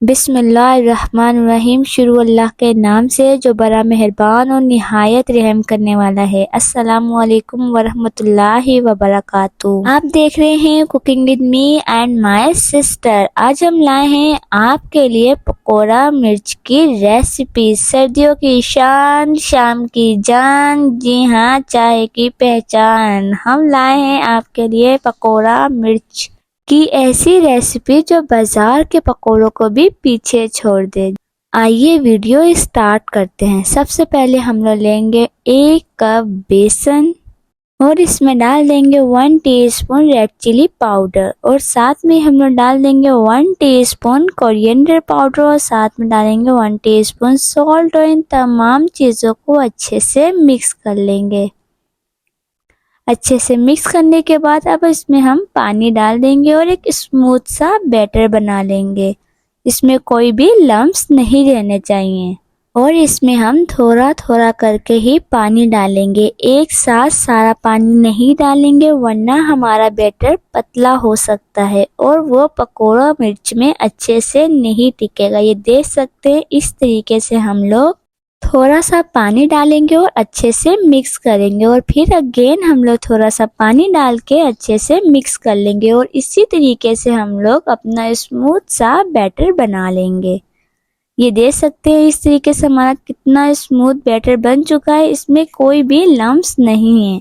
बिस्मिल्लाहिर्रहमानिर्रहीम। शुरू अल्लाह के नाम से जो बड़ा मेहरबान और निहायत रहम करने वाला है। अस्सलामु अलैकुम वरहमतुल्लाहि वबरकातुहू। आप देख रहे हैं cooking with me and my sister. आज हम लाए हैं आपके लिए पकोड़ा मिर्च की रेसिपी। सर्दियों की शान, शाम की जान, जी हाँ, चाय की पहचान। हम लाए हैं आपके लिए पकोड़ा मिर्च की ऐसी रेसिपी जो बाजार के पकौड़ों को भी पीछे छोड़ दे। आइए वीडियो स्टार्ट करते हैं। सबसे पहले हम लोग लेंगे 1 कप बेसन और इसमें डाल देंगे 1 टीस्पून रेड चिली पाउडर और साथ में हम लोग डाल देंगे 1 टीस्पून कोरिएंडर पाउडर और साथ में डालेंगे 1 टीस्पून सॉल्ट और इन तमाम चीज़ों को अच्छे से मिक्स कर लेंगे। अच्छे से मिक्स करने के बाद अब इसमें हम पानी डाल देंगे और एक स्मूथ सा बैटर बना लेंगे। इसमें कोई भी लम्प्स नहीं रहने चाहिए और इसमें हम थोड़ा थोड़ा करके ही पानी डालेंगे। एक साथ सारा पानी नहीं डालेंगे वरना हमारा बैटर पतला हो सकता है और वो पकोड़ा मिर्च में अच्छे से नहीं टिकेगा। ये देख सकते हैं, इस तरीके से हम लोग थोड़ा सा पानी डालेंगे और अच्छे से मिक्स करेंगे और फिर अगेन हम लोग थोड़ा सा पानी डाल के अच्छे से मिक्स कर लेंगे और इसी तरीके से हम लोग अपना स्मूथ सा बैटर बना लेंगे। ये देख सकते हैं इस तरीके से हमारा कितना स्मूथ बैटर बन चुका है। इसमें कोई भी लम्प्स नहीं है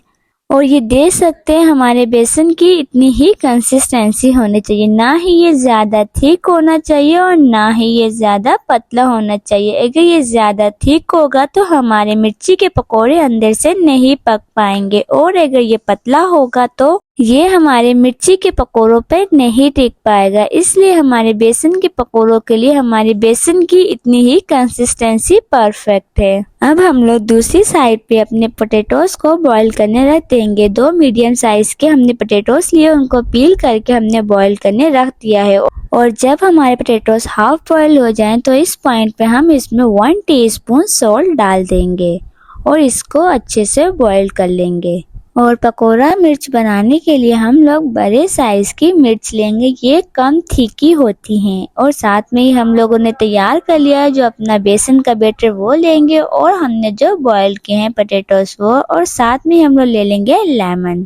और ये देख सकते हैं हमारे बेसन की इतनी ही कंसिस्टेंसी होनी चाहिए। ना ही ये ज़्यादा थिक होना चाहिए और ना ही ये ज़्यादा पतला होना चाहिए। अगर ये ज़्यादा थिक होगा तो हमारे मिर्ची के पकोड़े अंदर से नहीं पक पाएंगे और अगर ये पतला होगा तो ये हमारे मिर्ची के पकोड़ों पर नहीं टिक पाएगा। इसलिए हमारे बेसन के पकोड़ों के लिए हमारे बेसन की इतनी ही कंसिस्टेंसी परफेक्ट है। अब हम लोग दूसरी साइड पे अपने पोटैटोज को बॉईल करने रख देंगे। 2 मीडियम साइज के हमने पोटैटोज लिए, उनको पील करके हमने बॉईल करने रख दिया है और जब हमारे पोटैटोज हाफ बॉईल हो जाएं तो इस पॉइंट पे हम इसमें 1 टीस्पून सॉल्ट डाल देंगे और इसको अच्छे से बॉईल कर लेंगे। और पकोड़ा मिर्च बनाने के लिए हम लोग बड़े साइज की मिर्च लेंगे। ये कम तीखी होती हैं और साथ में ही हम लोगों ने तैयार कर लिया है जो अपना बेसन का बैटर वो लेंगे और हमने जो बॉईल किए हैं पोटैटोज वो, और साथ में हम लोग ले लेंगे लेमन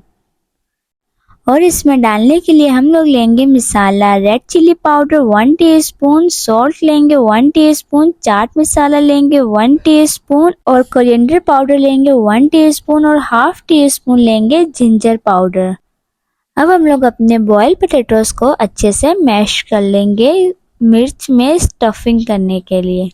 और इसमें डालने के लिए हम लोग लेंगे masala red chilli powder 1 teaspoon, salt लेंगे 1 टीस्पून, चाट मसाला लेंगे 1 टीस्पून और कोरिएंडर पाउडर लेंगे 1 टीस्पून और हाफ टीस्पून लेंगे जिंजर पाउडर। अब हम लोग अपने बॉयल पोटैटोज को अच्छे से मैश कर लेंगे मिर्च में स्टफिंग करने के लिए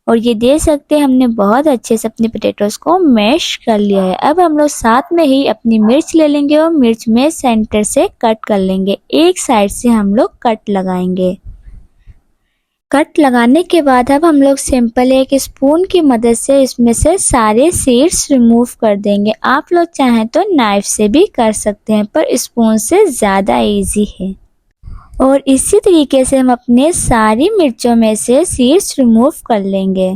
और ये देख सकते हैं हमने बहुत अच्छे से अपने पोटैटोज को मैश कर लिया है। अब हम लोग साथ में ही अपनी मिर्च ले लेंगे और मिर्च में सेंटर से कट कर लेंगे। एक साइड से हम लोग कट लगाएंगे। कट लगाने के बाद अब हम लोग सिंपल एक स्पून की मदद से इसमें से सारे सीड्स रिमूव कर देंगे। आप लोग चाहें तो नाइफ से भी कर सकते हैं पर स्पून से ज़्यादा इजी है। और इसी तरीके से हम अपने सारी मिर्चों में से सीड्स रिमूव कर लेंगे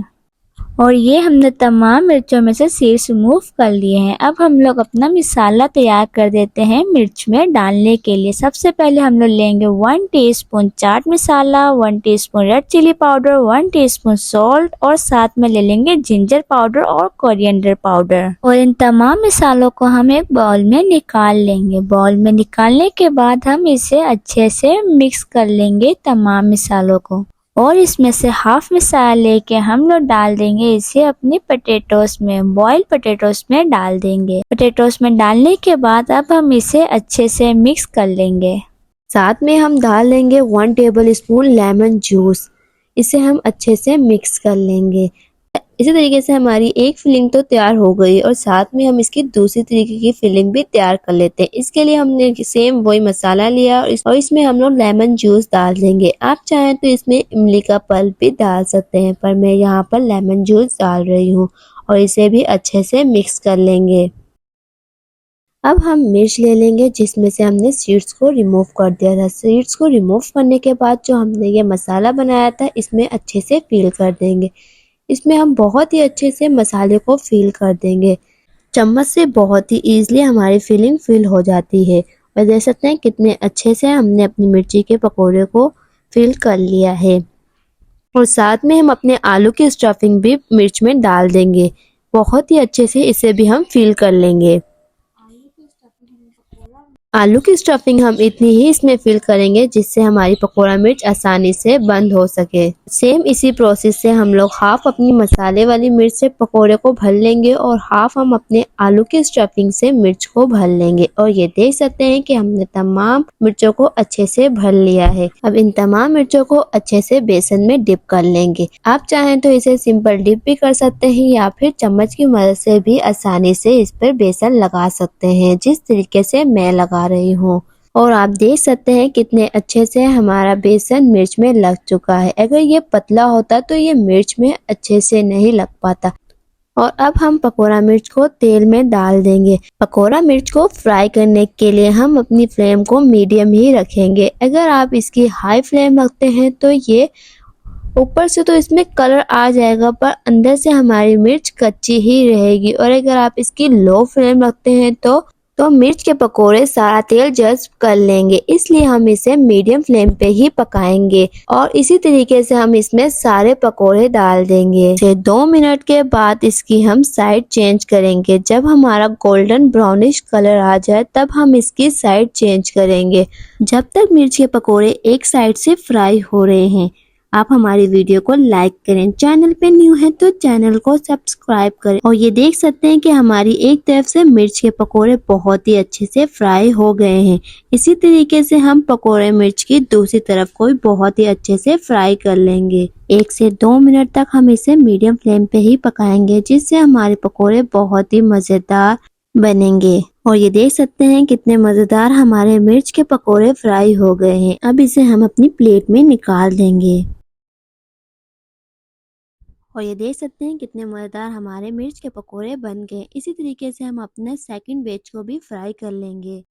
और ये हमने तमाम मिर्चों में से सीड्स रिमूव कर लिए हैं। अब हम लोग अपना मसाला तैयार कर देते हैं मिर्च में डालने के लिए। सबसे पहले हम लोग लेंगे 1 teaspoon chaat masala, 1 teaspoon red chilli powder, 1 teaspoon salt और साथ में ले लेंगे जिंजर पाउडर और कोरिएंडर पाउडर और इन तमाम मसालों को हम एक बाउल में निकाल लेंगे। बाउल में निकालने के बाद हम इसे अच्छे से मिक्स कर लेंगे तमाम मसालों को और इसमें से हाफ मसाला लेके हम लोग डाल देंगे इसे अपने पोटैटोज में, बॉयल पोटैटोज में डाल देंगे। पोटैटोज में डालने के बाद अब हम इसे अच्छे से मिक्स कर लेंगे। साथ में हम डाल देंगे 1 टेबल स्पून लेमन जूस। इसे हम अच्छे से मिक्स कर लेंगे। इसी तरीके से हमारी एक फिलिंग तो तैयार हो गई और साथ में हम इसकी दूसरी तरीके की फिलिंग भी तैयार कर लेते हैं। इसके लिए हमने सेम वही मसाला लिया और इसमें हम लोग लेमन जूस डाल देंगे। आप चाहें तो इसमें इमली का पल्प भी डाल सकते हैं पर मैं यहाँ पर लेमन जूस डाल रही हूँ और इसे भी अच्छे से मिक्स कर लेंगे। अब हम मिर्च ले लेंगे जिसमें से हमने सीड्स को रिमूव कर दिया था। सीड्स को रिमूव करने के बाद जो हमने ये मसाला बनाया था इसमें अच्छे से फिल कर देंगे। इसमें हम बहुत ही अच्छे से मसाले को फिल कर देंगे। चम्मच से बहुत ही ईजिली हमारी फिलिंग फिल हो जाती है और देख सकते हैं कितने अच्छे से हमने अपनी मिर्ची के पकोड़े को फिल कर लिया है। और साथ में हम अपने आलू की स्टफिंग भी मिर्च में डाल देंगे। बहुत ही अच्छे से इसे भी हम फिल कर लेंगे। आलू की स्टफिंग हम इतनी ही इसमें फिल करेंगे जिससे हमारी पकोड़ा मिर्च आसानी से बंद हो सके। सेम इसी प्रोसेस से हम लोग हाफ अपनी मसाले वाली मिर्च से पकोड़े को भर लेंगे और हाफ हम अपने आलू की स्टफिंग से मिर्च को भर लेंगे। और ये देख सकते हैं कि हमने तमाम मिर्चों को अच्छे से भर लिया है। अब इन तमाम मिर्चों को अच्छे से बेसन में डिप कर लेंगे। आप चाहें तो इसे सिंपल डिप भी कर सकते हैं या फिर चम्मच की मदद से भी आसानी से इस पर बेसन लगा सकते हैं, जिस तरीके से मैं लगा रही हूँ। और आप देख सकते हैं कितने अच्छे से हमारा बेसन मिर्च में लग चुका है। अगर ये पतला होता तो ये मिर्च में अच्छे से नहीं लग पाता। और अब हम पकोड़ा मिर्च को तेल में डाल देंगे। पकोड़ा मिर्च को फ्राई करने के लिए हम अपनी फ्लेम को मीडियम ही रखेंगे। अगर आप इसकी हाई फ्लेम रखते हैं तो ये ऊपर से तो इसमें कलर आ जाएगा पर अंदर से हमारी मिर्च कच्ची ही रहेगी। और अगर आप इसकी लो फ्लेम रखते हैं तो मिर्च के पकोड़े सारा तेल जज्ब कर लेंगे। इसलिए हम इसे मीडियम फ्लेम पे ही पकाएंगे। और इसी तरीके से हम इसमें सारे पकोड़े डाल देंगे। फिर 2 मिनट के बाद इसकी हम साइड चेंज करेंगे। जब हमारा गोल्डन ब्राउनिश कलर आ जाए तब हम इसकी साइड चेंज करेंगे, जब तक मिर्च के पकोड़े एक साइड से फ्राई हो रहे हैं। आप हमारी वीडियो को लाइक करें, चैनल पे न्यू है तो चैनल को सब्सक्राइब करें। और ये देख सकते हैं कि हमारी एक तरफ से मिर्च के पकोड़े बहुत ही अच्छे से फ्राई हो गए हैं। इसी तरीके से हम पकोड़े मिर्च की दूसरी तरफ को भी बहुत ही अच्छे से फ्राई कर लेंगे। 1 से 2 मिनट तक हम इसे मीडियम फ्लेम पे ही पकाएंगे, जिससे हमारे पकोड़े बहुत ही मजेदार बनेंगे। और ये देख सकते हैं कितने मजेदार हमारे मिर्च के पकोड़े फ्राई हो गए हैं। अब इसे हम अपनी प्लेट में निकाल देंगे। और ये देख सकते हैं कितने मजेदार हमारे मिर्च के पकोड़े बन गए। इसी तरीके से हम अपने सेकंड बैच को भी फ्राई कर लेंगे।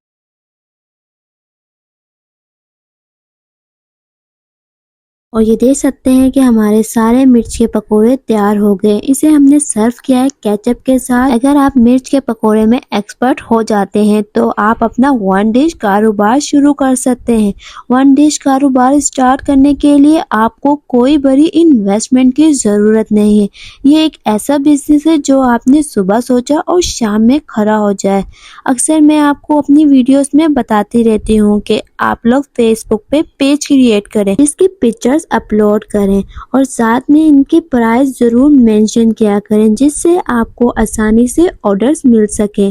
और ये देख सकते हैं कि हमारे सारे मिर्च के पकोड़े तैयार हो गए। इसे हमने सर्व किया है केचप के साथ। अगर आप मिर्च के पकोड़े में एक्सपर्ट हो जाते हैं तो आप अपना 1 डिश कारोबार शुरू कर सकते हैं। 1 डिश कारोबार स्टार्ट करने के लिए आपको कोई बड़ी इन्वेस्टमेंट की ज़रूरत नहीं है। ये एक ऐसा बिजनेस है जो आपने सुबह सोचा और शाम में खड़ा हो जाए। अक्सर मैं आपको अपनी वीडियोस में बताती रहती हूँ कि आप लोग फेसबुक पे पेज क्रिएट करें, इसकी पिक्चर्स अपलोड करें और साथ में इनकी प्राइस जरूर मेंशन किया करें, जिससे आपको आसानी से ऑर्डर्स मिल सके।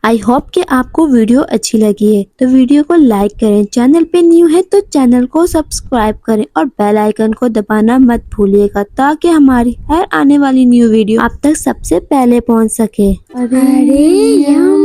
आई होप कि आपको वीडियो अच्छी लगी है तो वीडियो को लाइक करें, चैनल पे न्यू है तो चैनल को सब्सक्राइब करें और बेल आइकन को दबाना मत भूलिएगा, ताकि हमारी हर आने वाली न्यू वीडियो आप तक सबसे पहले पहुंच सके। अरे